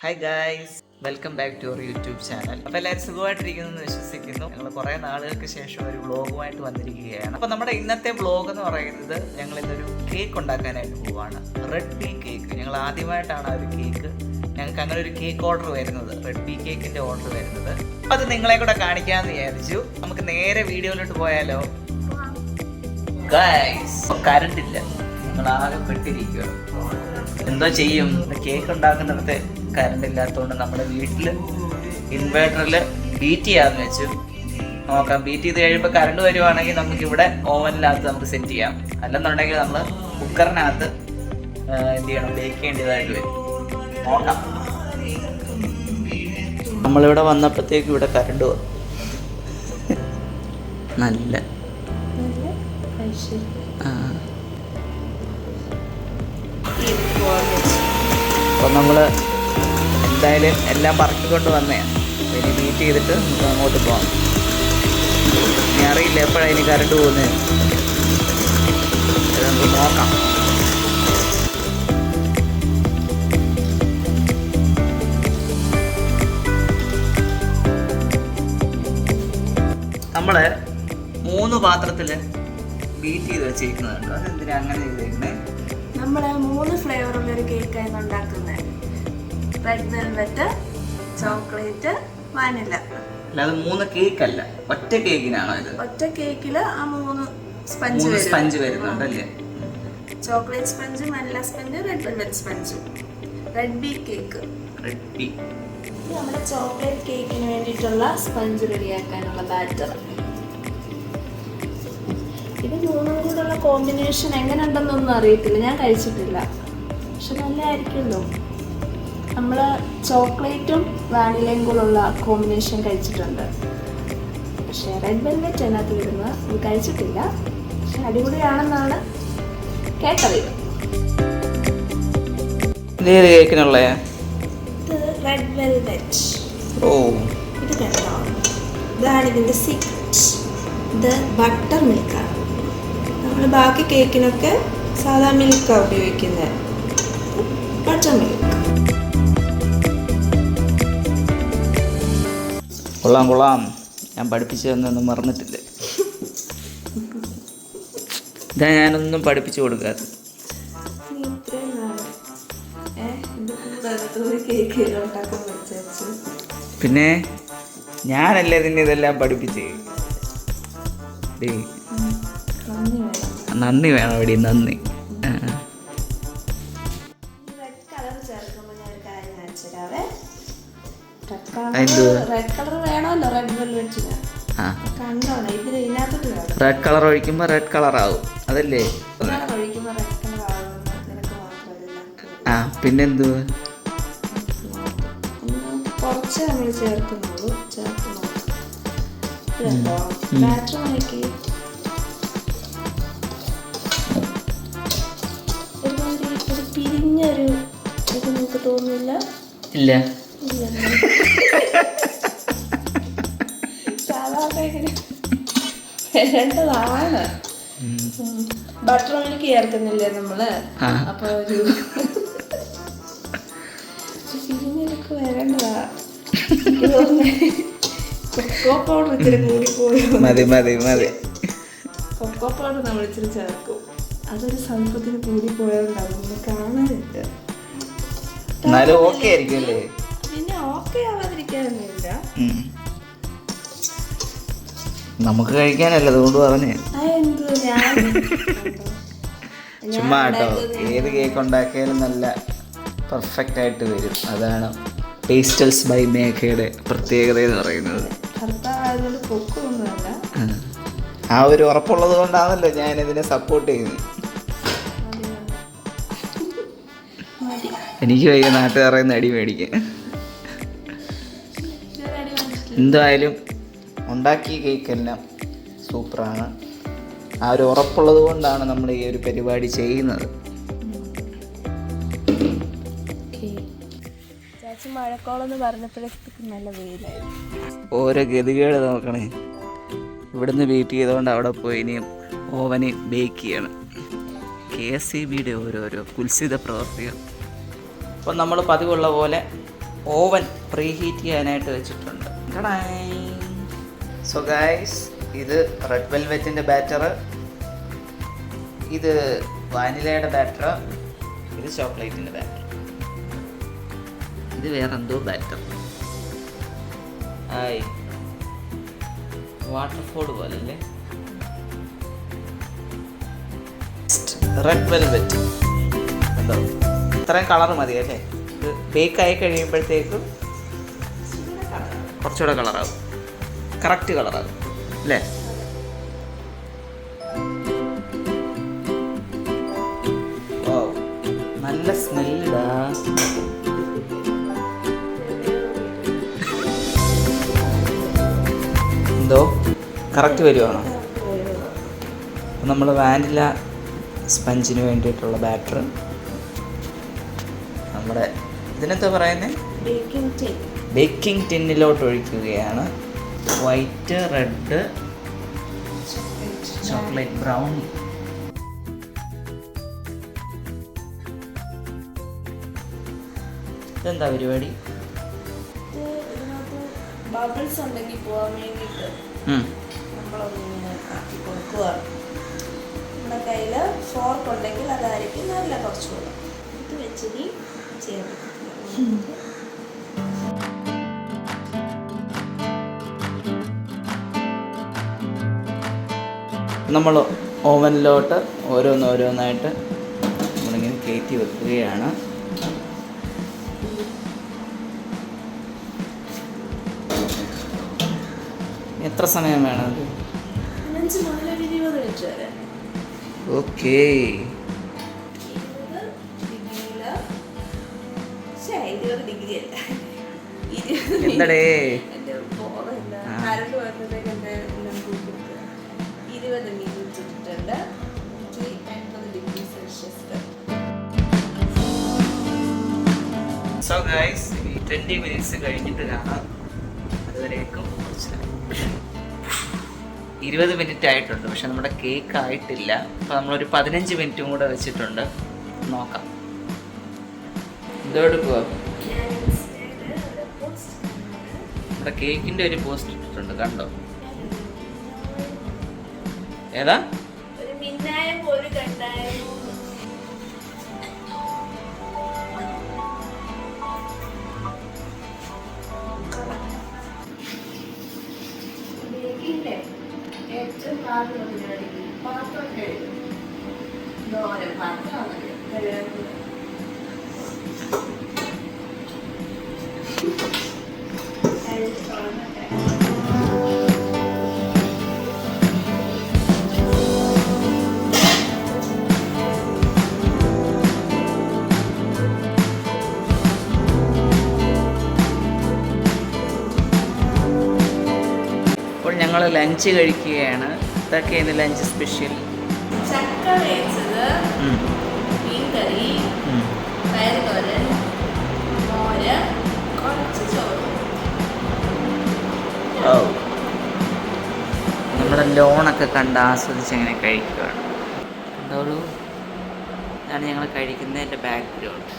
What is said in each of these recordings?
Hi guys, welcome back to our YouTube channel. അപ്പോൾ എല്ലാവരും സുഖമായിട്ടിരിക്കുന്നു എന്ന് വിശ്വസിക്കുന്നു. ഞങ്ങൾ കുറേ നാളുകൾക്ക് ശേഷം ഒരു വ്ളോഗുമായിട്ട് വന്നിരിക്കുകയാണ്. അപ്പോൾ നമ്മുടെ ഇന്നത്തെ വ്ളോഗ് എന്ന് പറയുന്നത് ഞങ്ങൾ ഇന്നൊരു കേക്ക് ഉണ്ടാക്കാനായിട്ട് പോവുകയാണ്. Red bee cake. ഞങ്ങൾ ആദ്യമായിട്ടാണ് ആ ഒരു കേക്ക്, ഞങ്ങൾക്ക് അങ്ങനെ ഒരു കേക്ക് ഓർഡർ വരുന്നത്, റെഡ് ബീ കേക്കിൻ്റെ ഓർഡർ വരുന്നത്. അപ്പോൾ അത് നിങ്ങളെ കൂടെ കാണിക്കാമെന്ന് വിചാരിച്ചു. നമുക്ക് നേരെ വീഡിയോയിലോട്ട് പോയാലോ? ഗായ്സ്, കറണ്ട് ഇല്ല, ഞങ്ങളാകെ പെട്ടിരിക്കുകയാണ്. എന്തോ ചെയ്യും? കേക്ക് ഉണ്ടാക്കുന്നിടത്ത് കറണ്ട് ഇല്ലാത്തതുകൊണ്ട് നമ്മുടെ വീട്ടിൽ ഇൻവേർട്ടറിൽ ബീറ്റ് ചെയ്യാമെന്ന് വെച്ചു. നോക്കാം, ബീറ്റ് ചെയ്ത് കഴിയുമ്പോൾ കറണ്ട് വരുവാണെങ്കിൽ നമുക്കിവിടെ ഓവനിനകത്ത് നമുക്ക് സെറ്റ് ചെയ്യാം. അല്ലെന്നുണ്ടെങ്കിൽ നമ്മൾ കുക്കറിനകത്ത് എന്ത് ചെയ്യണം, ബേക്ക് ചെയ്യേണ്ടതായിട്ട് വരും. നോക്കാം. നമ്മളിവിടെ വന്നപ്പോഴത്തേക്ക് ഇവിടെ കറണ്ട് വന്നു. നല്ല അപ്പം നമ്മൾ എന്തായാലും എല്ലാം പറക്കിക്കൊണ്ട് വന്നതാണ്. ഇനി ബീറ്റ് ചെയ്തിട്ട് നമുക്ക് അങ്ങോട്ട് പോകാം. ഇനി അറിയില്ല എപ്പോഴാണ് ഇനി കറണ്ട് പോകുന്നത്. നമുക്ക് നോക്കാം. നമ്മൾ 3 പാത്രത്തിൽ ബീറ്റ് ചെയ്ത് വെച്ചിരിക്കുന്നതുണ്ട്. അതെന്തിനാ അങ്ങനെ ചെയ്തേക്കുന്നത്? നമ്മൾ 3 ഫ്ലേവറുള്ളൊരു കേക്കാണ് ഉണ്ടാക്കുന്നത്. Red velvet, chocolate, vanilla. അല്ലാതെ 3 കേക്ക് അല്ല, ഒറ്റ കേക്കിനാണോ ഇത്? ഒറ്റ കേക്കില് ആ 3 സ്പഞ്ച് വരുന്നുണ്ടല്ലേ? Chocolate sponge, vanilla sponge, red velvet sponge. Red bee cake. Red bee. നമ്മുടെ ചോക്ലേറ്റ് കേക്കിന് വേണ്ടിയിട്ടുള്ള സ്പഞ്ച് റെഡിയാക്കാനുള്ള ബാറ്റർ. ഇത് 3 കൂടെയുള്ള കോമ്പിനേഷൻ എങ്ങനെ ഉണ്ടെന്നൊന്നും അറിയത്തില്ല, ഞാൻ കഴിച്ചിട്ടില്ല. പക്ഷെ നല്ലതായിരിക്കുമല്ലോ. നമ്മൾ ചോക്ലേറ്റും വാനിലയും കൂടെയുള്ള കോമ്പിനേഷൻ കഴിച്ചിട്ടുണ്ട്. പക്ഷേ റെഡ് വെൽവെറ്റ് അതിനകത്ത് വരുന്നത് ഇത് കഴിച്ചിട്ടില്ല. പക്ഷെ അടിപൊളിയാണെന്നാണ് കേട്ടറിയുന്നത്. ഇത് കേക്കിനുള്ള ഇത് റെഡ് വെൽവെറ്റ്. ഓ, ഇത് കണ്ടോ, ഇതാണ് ഇതിൻ്റെ സീക്രട്ട്. ഇത് ബട്ടർ മിൽക്കാണ്. നമ്മൾ ബാക്കി കേക്കിനൊക്കെ സാധാ മിൽക്കാണ് ഉപയോഗിക്കുന്നത്. Butter milk. കൊള്ളാം കൊള്ളാം. ഞാൻ പഠിപ്പിച്ചു തന്നൊന്നും മറന്നിട്ടില്ല. ഇതാ ഞാനൊന്നും പഠിപ്പിച്ചു കൊടുക്കാറ്. പിന്നെ ഞാനല്ലേ ഇതിന് ഇതെല്ലാം പഠിപ്പിച്ചേ. നന്ദി വേണം ഇവിടെ, നന്ദി. റെഡ് കളർ ഒഴിക്കുമ്പോ റെഡ് കളർ ആവും, അതല്ലേ? ആ, പിന്നെന്തു? കുറച്ച് നമ്മൾ ചേർക്കുന്നുള്ളൂ. പിരിഞ്ഞൊരു ഇത് നിങ്ങൾക്ക് തോന്നില്ല? ഇല്ല. വരേണ്ടതാണ്. ബട്ടർ മിൽക്ക് ചേർക്കുന്നില്ലേ നമ്മള്, അപ്പൊ ഒരു പിരിഞ്ഞൊക്കെ വരേണ്ടതാ. കൊക്കോ പൗഡർ ഇച്ചിരി കൂടിപ്പോയി. കൊക്കോ പൗഡർ നമ്മൾ ഇച്ചിരി ചേർക്കും. അതൊരു സ്വല്പത്തിന് കൂടിപ്പോയതുണ്ടാവും, കാണാനില്ല. പിന്നെ ഓക്കെ ആവാതിരിക്കാനൊന്നുമില്ല. നമുക്ക് കഴിക്കാനല്ല, അതുകൊണ്ട് പറഞ്ഞേ. ചുമ്മാ കേട്ടോ, ഏത് കേക്ക് ഉണ്ടാക്കിയാലും നല്ല പെർഫെക്റ്റ് ആയിട്ട് വരും. അതാണ് പേസ്റ്റൽസ് ബൈ മേഘയുടെ പ്രത്യേകത എന്ന് പറയുന്നത്. ആ ഒരു ഉറപ്പുള്ളത് കൊണ്ടാണല്ലോ ഞാൻ ഇതിനെ സപ്പോർട്ട് ചെയ്യുന്നത്. എനിക്ക് വയ്യ നാട്ടുകാരെ അടി മേടിക്കാൻ. എന്തായാലും ഉണ്ടാക്കിയ കേക്കെല്ലാം സൂപ്പറാണ്. ആ ഒരു ഉറപ്പുള്ളത് കൊണ്ടാണ് നമ്മൾ ഈ ഒരു പരിപാടി ചെയ്യുന്നത്. മഴക്കോളെന്ന് പറഞ്ഞപ്പോഴേക്ക് നല്ല വെയിലായിരുന്നു. ഓരോ ഗതികേട് നോക്കണേ. ഇവിടുന്ന് ബീറ്റ് ചെയ്തുകൊണ്ട് അവിടെ പോയി ഇനിയും ഓവന് ബേക്ക് ചെയ്യണം. KSEBയുടെ ഓരോരോ കുൽസിത പ്രവർത്തികൾ. അപ്പം നമ്മൾ പതിവുള്ള പോലെ ഓവൻ പ്രീ ഹീറ്റ് ചെയ്യാനായിട്ട് വെച്ചിട്ടുണ്ട്. സോ ഗൈസ്, ഇത് റെഡ് വെൽവെറ്റിൻ്റെ ബാറ്റർ, ഇത് വാനിലയുടെ ബാറ്റർ, ഇത് ചോക്ലേറ്റിൻ്റെ ബാറ്റർ, ഇത് വേറെ എന്തോ ബാറ്റർ. ആയി വാട്ടർഫോൾ പോലെ അല്ലേ. റെഡ് വെൽവെറ്റ് എന്തോ ഇത്രയും കളർ മതി അല്ലേ. ഇത് ബേക്കായി കഴിയുമ്പോഴത്തേക്കും കുറച്ചുകൂടെ കളറാകും, കറക്റ്റ് കളറാകും അല്ലേ. ഓ നല്ല സ്മെല്ലിടാ. എന്തോ കറക്റ്റ് വരുവാണോ? നമ്മൾ വാനില സ്പഞ്ചിന് വേണ്ടിയിട്ടുള്ള ബാറ്റർ നമ്മുടെ ഇതിനെന്താ പറയുന്നത്, ബേക്കിംഗ് ടിന്നിലോട്ട് ഒഴിക്കുകയാണ്. White, red, chocolate brownie. ഇതെന്താ പരിപാടി? ബബിൾസ് ഉണ്ടെങ്കിൽ പോവാൻ വേണ്ടിയിട്ട് നമ്മളൊന്നിങ്ങനെ ആക്കി കൊടുക്കുക. നമ്മുടെ കയ്യിൽ ഫോർക്ക് ഉണ്ടെങ്കിൽ അതായിരിക്കും നല്ല കുറച്ചുകൂടെ. ഇത് വെച്ചിനി ചേർത്ത് നമ്മൾ ഓവനിലോട്ട് ഓരോന്നോരോന്നായിട്ട് നമ്മളിങ്ങനെ കയറ്റി വെക്കുകയാണ്. എത്ര സമയം വേണം അത്? 15 മുതൽ 20 മിനിറ്റ് വരെ. ഓക്കേ. 20 ഡിഗ്രി അല്ല, എന്തടേ 20 മിനിറ്റ് ഇട്ടിട്ടുണ്ട്. 80 degree Celsius. So guys, 20 minutes കഴിഞ്ഞിട്ട് കാണാം. അതുവരേക്കും 20 മിനിറ്റ് ആയിട്ടുണ്ട്, പക്ഷെ നമ്മുടെ കേക്ക് ആയിട്ടില്ല. അപ്പോൾ നമ്മളൊരു 15 മിനിറ്റും കൂടെ വെച്ചിട്ടുണ്ട്. നോക്കാം. ഇതെടുക്കുക. നമ്മുടെ കേക്കിൻ്റെ ഒരു പോസ്റ്റ് ഇട്ടിട്ടുണ്ട്, കണ്ടോ? ഏതാ? ഒരു മിന്നായം പോലും കണ്ടായിരുന്നു. ഏറ്റവും പാത്രം കഴിയും. പാത്രം അപ്പോൾ ഞങ്ങൾ ലഞ്ച് കഴിക്കുകയാണ്. ഇതൊക്കെയാണ് ലഞ്ച് സ്പെഷ്യൽ. ചക്ക വേവിച്ചത്, മീൻകറി, പയറുതോരൻ, മോര്, കുറച്ച് ചോറ്. ഓ, നമ്മുടെ ലോണൊക്കെ കണ്ട് ആസ്വദിച്ച് അങ്ങനെ കഴിക്കുകയാണ്. കണ്ടോളൂ, ഇതാണ് ഞങ്ങൾ കഴിക്കുന്നതിൻ്റെ ബാക്ക്ഗ്രൗണ്ട്.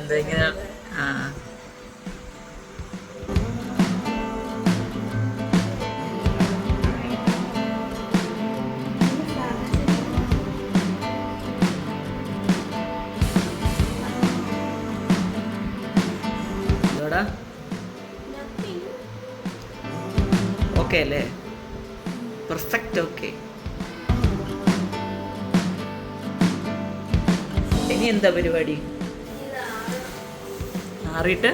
എന്താ ഇങ്ങനെ ആ എന്തോടാ ഓക്കെ അല്ലേ പെർഫെക്റ്റ് ഓക്കെ. ഇനി എന്താ പരിപാടി? ആറിയിട്ട്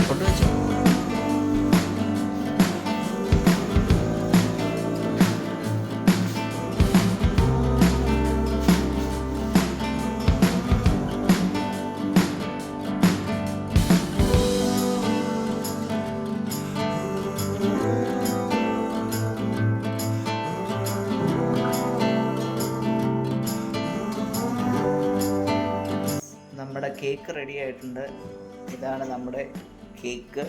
കൊണ്ടുവച്ചോ. നമ്മുടെ കേക്ക് റെഡി ആയിട്ടുണ്ട്. ഇതാണ് നമ്മുടെ കേക്ക്.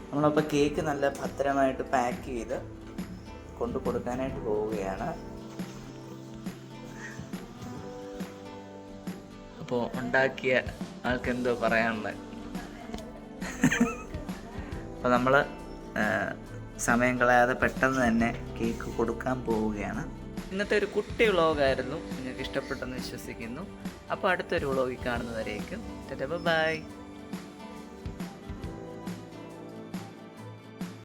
നമ്മളപ്പോൾ കേക്ക് നല്ല ഭദ്രമായിട്ട് പാക്ക് ചെയ്ത് കൊണ്ടു കൊടുക്കാനായിട്ട് പോവുകയാണ്. അപ്പോൾ ഉണ്ടാക്കിയ ആൾക്ക് എന്തോ പറയാനുള്ളത്. അപ്പോൾ നമ്മൾ സമയം കളയാതെ പെട്ടെന്ന് തന്നെ കേക്ക് കൊടുക്കാൻ പോവുകയാണ്. ഇന്നത്തെ ഒരു കുട്ടി വ്ളോഗായിരുന്നു. നിങ്ങൾക്ക് ഇഷ്ടപ്പെട്ടെന്ന് വിശ്വസിക്കുന്നു. അപ്പോൾ അടുത്തൊരു വ്ളോഗിൽ കാണുന്നവരേക്കും ബൈ.